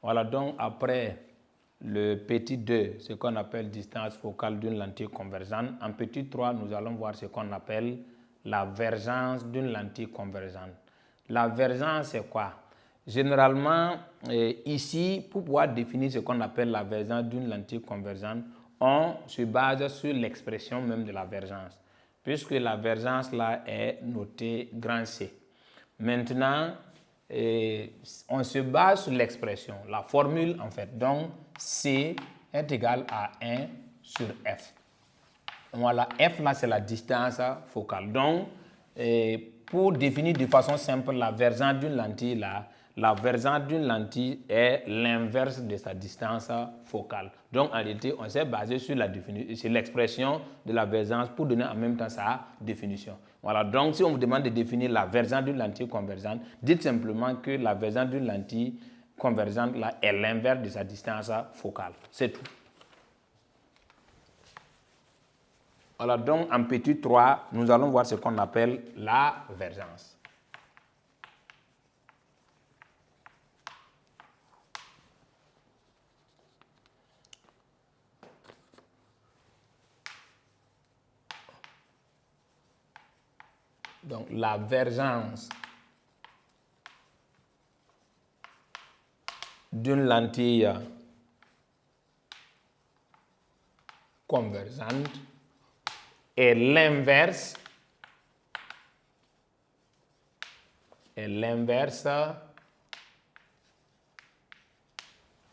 Voilà, donc après le petit 2, ce qu'on appelle distance focale d'une lentille convergente. En petit 3, nous allons voir ce qu'on appelle la vergence d'une lentille convergente. La vergence, c'est quoi? Généralement, ici, pour pouvoir définir ce qu'on appelle la vergence d'une lentille convergente, on se base sur l'expression même de la vergence, puisque la vergence là est notée grand C. Maintenant, on se base sur l'expression, la formule en fait. Donc, C est égal à 1 sur F. Voilà, F là, c'est la distance focale. Donc, pour définir de façon simple la vergence d'une lentille là, la vergence d'une lentille est l'inverse de sa distance focale. Donc, en réalité, on s'est basé sur l'expression de la vergence pour donner en même temps sa définition. Voilà, donc si on vous demande de définir la vergence d'une lentille convergente, dites simplement que la vergence d'une lentille convergente là, est l'inverse de sa distance focale. C'est tout. Voilà, donc en petit 3, nous allons voir ce qu'on appelle la vergence. Donc, la vergence d'une lentille convergente est l'inverse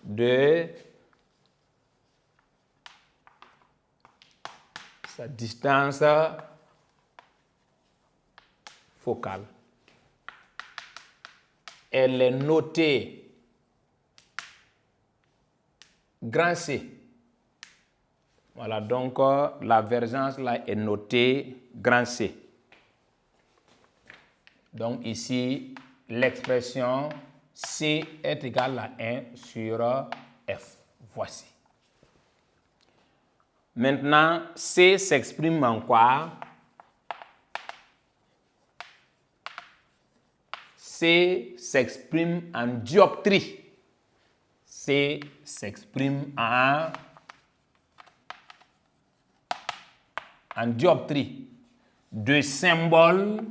de sa distance focale. Elle est notée grand C. Voilà, donc la vergence là est notée grand C. Donc ici, l'expression C est égale à 1 sur F. Voici. Maintenant, C s'exprime en quoi? C s'exprime en dioptrie. C s'exprime en dioptrie de symbole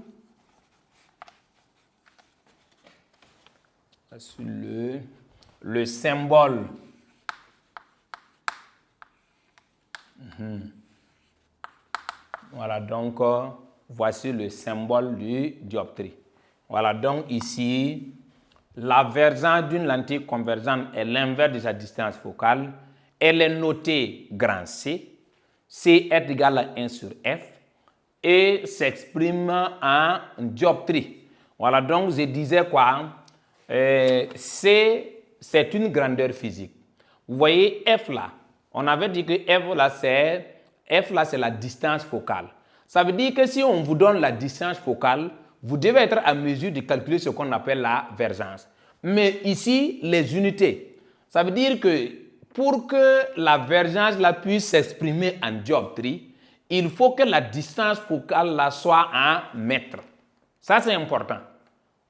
sur le symbole Voilà, donc voici le symbole du dioptrie. Voilà, donc ici, la vergence d'une lentille convergente est l'inverse de sa distance focale. Elle est notée grand C. C est égal à 1 sur F et s'exprime en dioptrie. Voilà, donc je disais quoi? C, c'est une grandeur physique. Vous voyez F là, on avait dit que F là, c'est la distance focale. Ça veut dire que si on vous donne la distance focale, vous devez être à mesure de calculer ce qu'on appelle la vergence. Mais ici, les unités. Ça veut dire que pour que la vergence là, puisse s'exprimer en dioptrie, il faut que la distance focale là, soit en mètres. Ça, c'est important.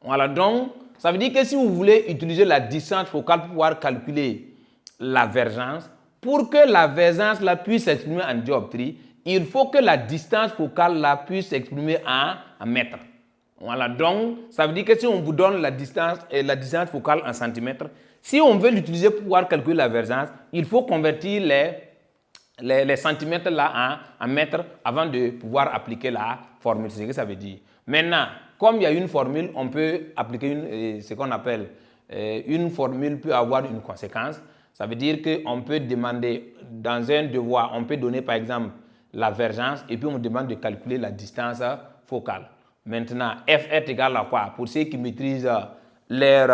Voilà, donc, ça veut dire que si vous voulez utiliser la distance focale pour pouvoir calculer la vergence, pour que la vergence là, puisse s'exprimer en dioptrie, il faut que la distance focale là, puisse s'exprimer en mètres. Voilà, donc, ça veut dire que si on vous donne la distance focale en centimètres, si on veut l'utiliser pour pouvoir calculer la vergence, il faut convertir les centimètres là en mètres avant de pouvoir appliquer la formule. C'est ce que ça veut dire. Maintenant, comme il y a une formule, on peut appliquer ce qu'on appelle une formule peut avoir une conséquence. Ça veut dire qu'on peut demander dans un devoir, on peut donner par exemple la vergence et puis on demande de calculer la distance focale. Maintenant, F est égal à quoi? Pour ceux qui maîtrisent les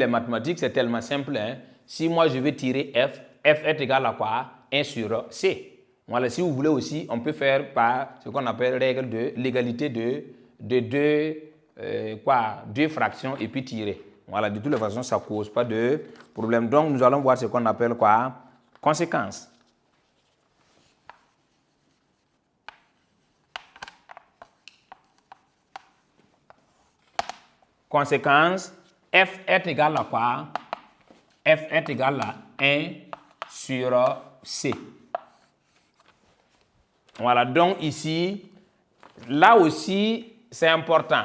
mathématiques, c'est tellement simple. Hein? Si moi je veux tirer F, F est égal à quoi? 1 sur C. Voilà, si vous voulez aussi, on peut faire par ce qu'on appelle règle de l'égalité de deux fractions et puis tirer. Voilà, de toutes les façons, ça ne cause pas de problème. Donc, nous allons voir ce qu'on appelle quoi? Conséquence. Conséquence, f est égal à quoi? F est égal à 1 sur C. Voilà, donc ici, là aussi, c'est important.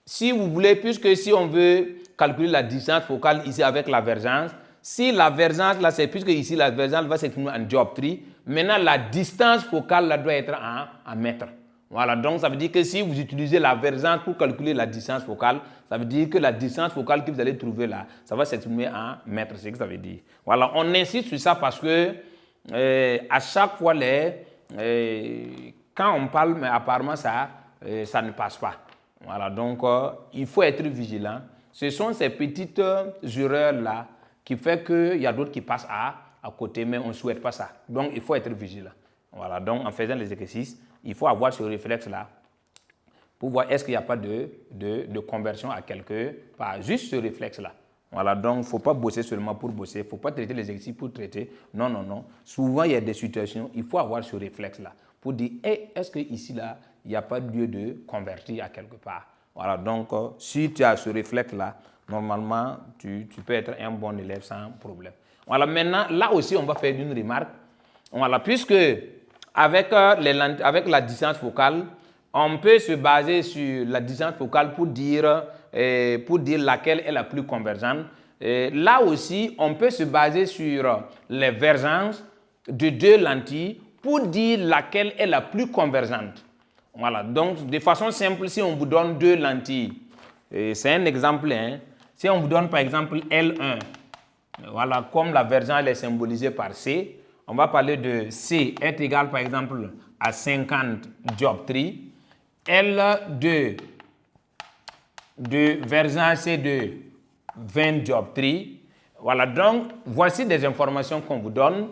Si vous voulez, puisque si on veut calculer la distance focale ici avec la vergence, si la vergence, là, c'est puisque ici la vergence va s'exprimer en dioptrie, maintenant la distance focale là, doit être en mètres. Voilà, donc ça veut dire que si vous utilisez la vergence pour calculer la distance focale, ça veut dire que la distance focale que vous allez trouver là, ça va s'exprimer en mètres, c'est ce que ça veut dire. Voilà, on insiste sur ça parce que à chaque fois, quand on parle, mais apparemment ça ne passe pas. Voilà, donc il faut être vigilant. Ce sont ces petites erreurs-là qui font qu'il y a d'autres qui passent à côté, mais on ne souhaite pas ça. Donc il faut être vigilant. Voilà, donc en faisant les exercices, il faut avoir ce réflexe-là pour voir est-ce qu'il n'y a pas de conversion à quelque part. Juste ce réflexe-là. Voilà, donc il ne faut pas bosser seulement pour bosser, il ne faut pas traiter les exercices pour traiter. Non, non, non. Souvent, il y a des situations, il faut avoir ce réflexe-là pour dire, hey, est-ce qu'ici, là, il n'y a pas lieu de convertir à quelque part. Voilà, donc si tu as ce réflexe-là, normalement, tu peux être un bon élève sans problème. Voilà, maintenant, là aussi, on va faire une remarque. Voilà, puisque avec la distance focale, on peut se baser sur la distance focale pour dire laquelle est la plus convergente. Là aussi, on peut se baser sur les vergences de deux lentilles pour dire laquelle est la plus convergente. Voilà, donc de façon simple, si on vous donne deux lentilles, c'est un exemple, hein, si on vous donne par exemple L1, voilà, comme la vergence est symbolisée par C, on va parler de C est égal par exemple à 50 dioptries, L2 de vergence c'est de 20 dioptries. Voilà, donc voici des informations qu'on vous donne.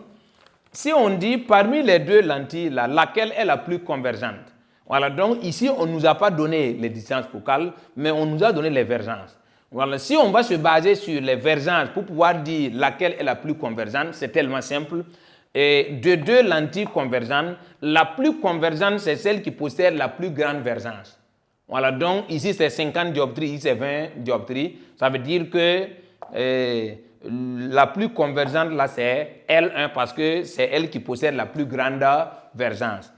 Si on dit parmi les deux lentilles, là, laquelle est la plus convergente? Voilà, donc ici, on ne nous a pas donné les distances focales, mais on nous a donné les vergences. Voilà, si on va se baser sur les vergences pour pouvoir dire laquelle est la plus convergente, c'est tellement simple. Et de deux lentilles convergentes, la plus convergente, c'est celle qui possède la plus grande vergence. Voilà, donc ici, c'est 50 dioptries, ici, c'est 20 dioptries. Ça veut dire que la plus convergente, là, c'est L1 parce que c'est elle qui possède la plus grande vergence.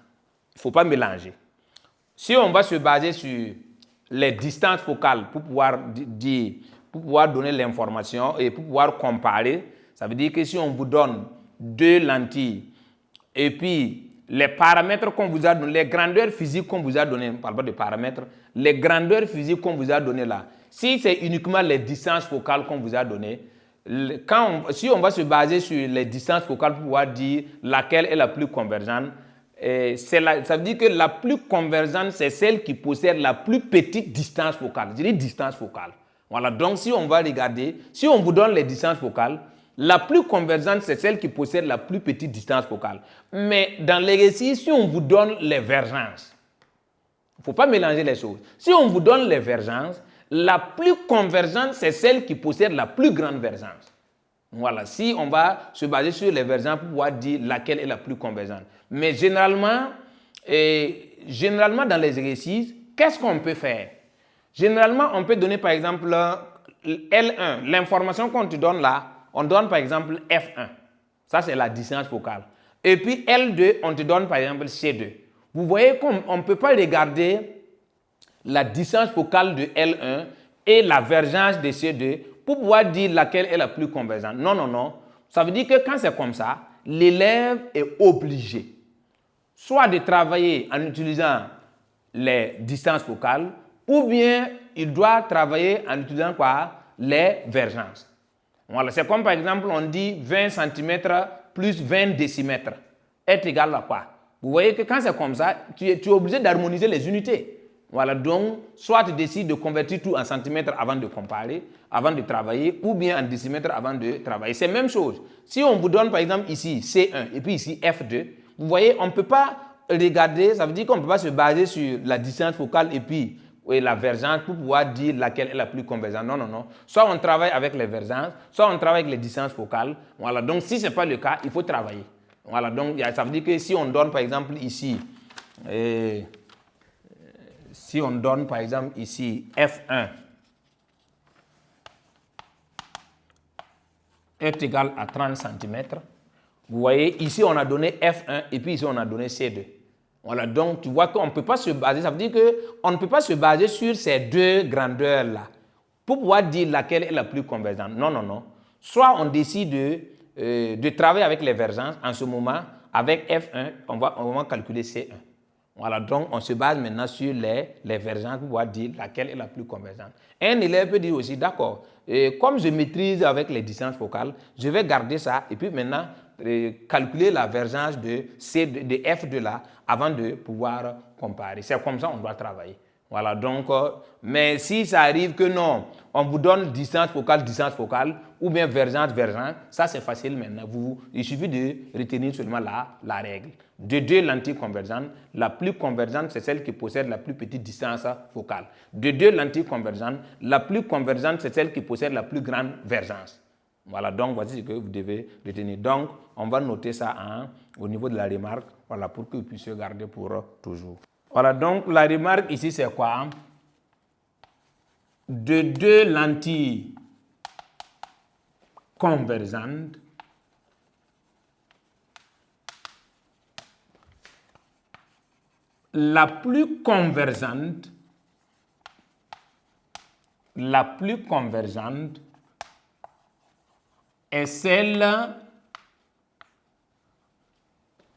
Il ne faut pas mélanger. Si on va se baser sur les distances focales pour pouvoir dire, pour pouvoir donner l'information et pour pouvoir comparer, ça veut dire que si on vous donne deux lentilles et puis les paramètres qu'on vous a donnés, les grandeurs physiques qu'on vous a données, on ne parle pas de paramètres, les grandeurs physiques qu'on vous a données là, si c'est uniquement les distances focales qu'on vous a données, si on va se baser sur les distances focales pour pouvoir dire laquelle est la plus convergente, ça veut dire que la plus convergente, c'est celle qui possède la plus petite distance focale. Je dis distance focale. Voilà, donc si on va regarder, si on vous donne les distances focales, la plus convergente, c'est celle qui possède la plus petite distance focale. Mais dans l'exercice, si on vous donne les vergences, il ne faut pas mélanger les choses. Si on vous donne les vergences, la plus convergente, c'est celle qui possède la plus grande vergence. Voilà, si on va se baser sur les vergences pour pouvoir dire laquelle est la plus convergente. Mais généralement dans les exercices, qu'est-ce qu'on peut faire? Généralement, on peut donner par exemple L1, l'information qu'on te donne là, on donne par exemple F1. Ça, c'est la distance focale. Et puis L2, on te donne par exemple C2. Vous voyez qu'on ne peut pas regarder la distance focale de L1 et la vergence de C2 pour pouvoir dire laquelle est la plus convergente. Non, non, non. Ça veut dire que quand c'est comme ça, l'élève est obligé soit de travailler en utilisant les distances focales, ou bien il doit travailler en utilisant quoi? Les vergences. Voilà, c'est comme par exemple, on dit 20 cm plus 20 décimètres est égal à quoi? Vous voyez que quand c'est comme ça, tu es obligé d'harmoniser les unités. Voilà, donc, soit tu décides de convertir tout en centimètres avant de comparer, avant de travailler, ou bien en décimètres avant de travailler. C'est la même chose. Si on vous donne par exemple ici C1 et puis ici F2, vous voyez, on ne peut pas regarder, ça veut dire qu'on ne peut pas se baser sur la distance focale et puis la vergence pour pouvoir dire laquelle est la plus convergente. Non, non, non. Soit on travaille avec les vergences, soit on travaille avec les distances focales. Voilà, donc si ce n'est pas le cas, il faut travailler. Voilà, donc ça veut dire que si on donne par exemple ici, si on donne par exemple ici F1 est égal à 30 cm. Vous voyez, ici on a donné F1 et puis ici on a donné C2. Voilà, donc tu vois qu'on ne peut pas se baser, ça veut dire qu'on ne peut pas se baser sur ces deux grandeurs-là pour pouvoir dire laquelle est la plus convergente. Non, non, non. Soit on décide de travailler avec les vergences en ce moment, avec F1, on va calculer C1. Voilà, donc on se base maintenant sur les vergences pour pouvoir dire laquelle est la plus convergente. Un élève peut dire aussi, d'accord, comme je maîtrise avec les distances focales, je vais garder ça et puis maintenant calculer la vergence de F2 là avant de pouvoir comparer. C'est comme ça qu'on doit travailler. Voilà, donc, mais si ça arrive que non, on vous donne distance focale, ou bien vergence, ça c'est facile maintenant. Il suffit de retenir seulement la règle. De deux lentilles convergentes, la plus convergente, c'est celle qui possède la plus petite distance focale. De deux lentilles convergentes, la plus convergente, c'est celle qui possède la plus grande vergence. Voilà, donc voici ce que vous devez retenir. Donc, on va noter ça au niveau de la remarque, voilà, pour que vous puissiez garder pour toujours. Voilà, donc la remarque ici, c'est quoi? De deux lentilles convergentes, la plus convergente est celle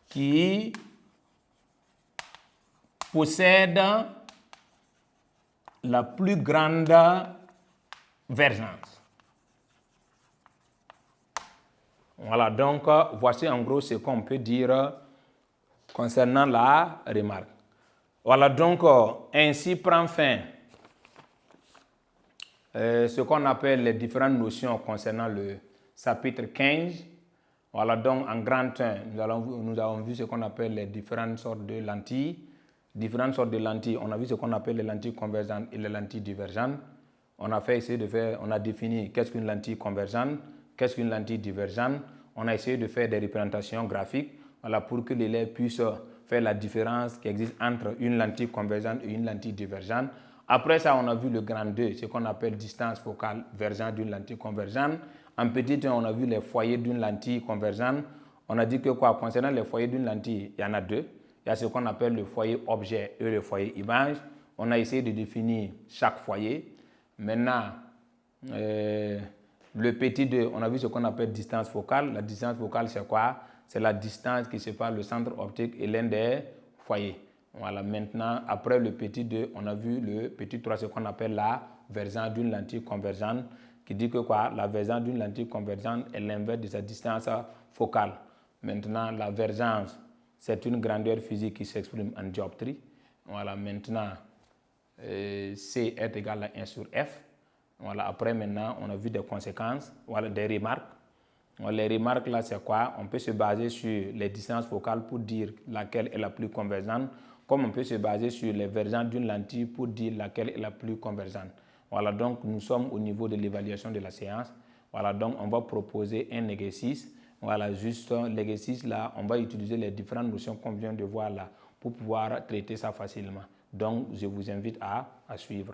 qui possède la plus grande vergence. Voilà, donc voici en gros ce qu'on peut dire concernant la remarque. Voilà, donc ainsi prend fin ce qu'on appelle les différentes notions concernant le chapitre 15. Voilà, donc en grand 1, nous avons vu ce qu'on appelle les différentes sortes de lentilles. Différentes sortes de lentilles, on a vu ce qu'on appelle les lentilles convergentes et les lentilles divergentes. On a défini qu'est-ce qu'une lentille convergente, qu'est-ce qu'une lentille divergente. On a essayé de faire des représentations graphiques, voilà, pour que l'élève puisse faire la différence qui existe entre une lentille convergente et une lentille divergente. Après ça, on a vu le grand 2, ce qu'on appelle distance focale vergente d'une lentille convergente. En petit 1, on a vu les foyers d'une lentille convergente. On a dit que concernant les foyers d'une lentille, il y en a deux. Il y a ce qu'on appelle le foyer objet et le foyer image. On a essayé de définir chaque foyer. Maintenant, le petit 2, on a vu ce qu'on appelle distance focale. La distance focale, c'est quoi? C'est la distance qui sépare le centre optique et l'un des foyers. Voilà, maintenant, après le petit 2, on a vu le petit 3, ce qu'on appelle la vergence d'une lentille convergente, qui dit que la vergence d'une lentille convergente est l'inverse de sa distance focale. Maintenant, la vergence, c'est une grandeur physique qui s'exprime en dioptrie. Voilà, maintenant, C est égal à 1 sur F. Voilà, après, maintenant, on a vu des conséquences, voilà, des remarques. Les remarques, là, c'est quoi? On peut se baser sur les distances focales pour dire laquelle est la plus convergente, comme on peut se baser sur les vergences d'une lentille pour dire laquelle est la plus convergente. Voilà, donc nous sommes au niveau de l'évaluation de la séance. Voilà, donc on va proposer un exercice. Voilà, juste l'exercice là, on va utiliser les différentes notions qu'on vient de voir là pour pouvoir traiter ça facilement. Donc, je vous invite à suivre.